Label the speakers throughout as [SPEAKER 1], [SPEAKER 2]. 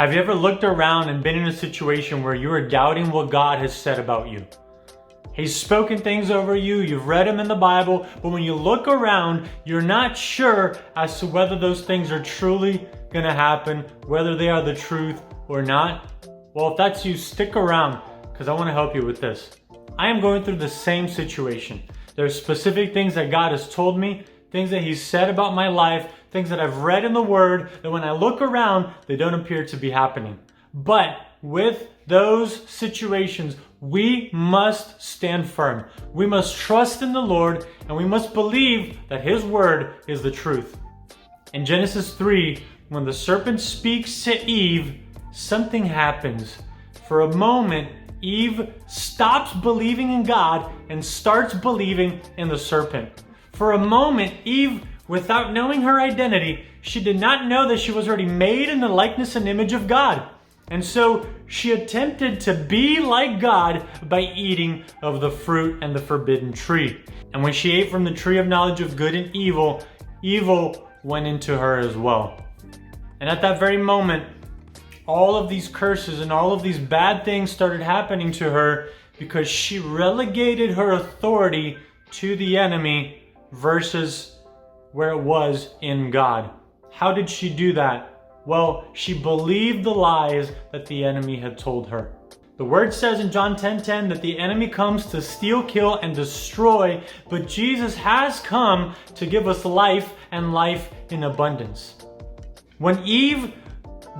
[SPEAKER 1] Have you ever looked around and been in a situation where you are doubting what God has said about you? He's spoken things over you, you've read them in the Bible, but when you look around, you're not sure as to whether those things are truly going to happen, whether they are the truth or not. Well, if that's you, stick around because I want to help you with this. I am going through the same situation. There are specific things that God has told me, things that He's said about my life, things that I've read in the Word, that when I look around, they don't appear to be happening. But with those situations, we must stand firm. We must trust in the Lord, and we must believe that His Word is the truth. In Genesis 3, when the serpent speaks to Eve, something happens. For a moment, Eve stops believing in God and starts believing in the serpent. For a moment, Eve, without knowing her identity, she did not know that she was already made in the likeness and image of God. And so she attempted to be like God by eating of the fruit and the forbidden tree. And when she ate from the tree of knowledge of good and evil, evil went into her as well. And at that very moment, all of these curses and all of these bad things started happening to her because she relegated her authority to the enemy versus where it was in God. How did she do that? Well, she believed the lies that the enemy had told her. The word says in John 10:10 that the enemy comes to steal, kill, and destroy, but Jesus has come to give us life and life in abundance. When Eve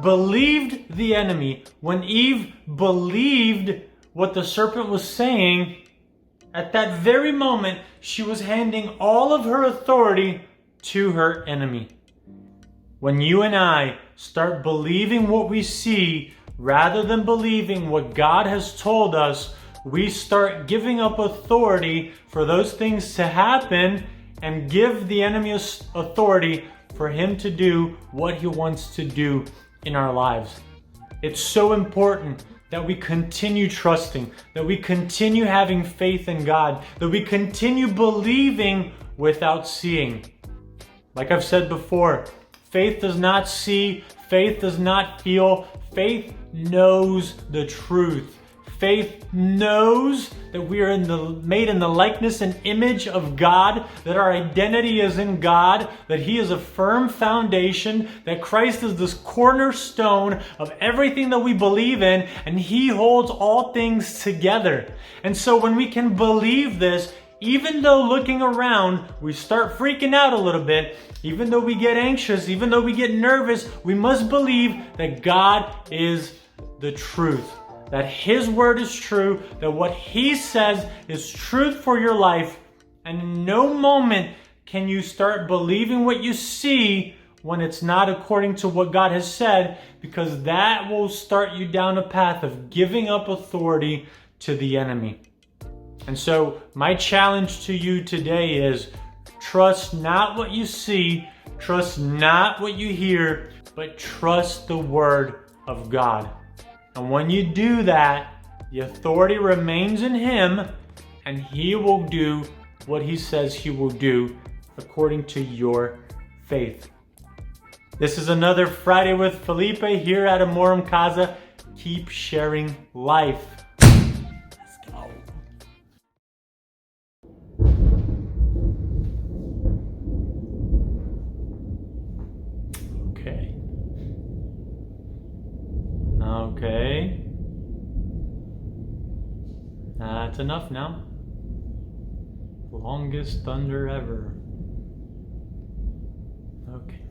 [SPEAKER 1] believed the enemy, when Eve believed what the serpent was saying, at that very moment, she was handing all of her authority to her enemy. When you and I start believing what we see rather than believing what God has told us, we start giving up authority for those things to happen and give the enemy authority for him to do what he wants to do in our lives. It's so important that we continue trusting, that we continue having faith in God, that we continue believing without seeing. Like I've said before, faith does not see, faith does not feel, faith knows the truth. Faith knows that we are made in the likeness and image of God, that our identity is in God, that He is a firm foundation, that Christ is this cornerstone of everything that we believe in, and He holds all things together. And so when we can believe this, even though looking around, we start freaking out a little bit, even though we get anxious, even though we get nervous, we must believe that God is the truth. That His Word is true, that what He says is truth for your life, and in no moment can you start believing what you see when it's not according to what God has said, because that will start you down a path of giving up authority to the enemy. And so my challenge to you today is trust not what you see, trust not what you hear, but trust the Word of God. And when you do that, the authority remains in Him, and He will do what He says He will do according to your faith. This is another Friday with Felipe here at Amorum Casa. Keep sharing life. Let's go. Okay. That's enough now. Longest thunder ever. Okay.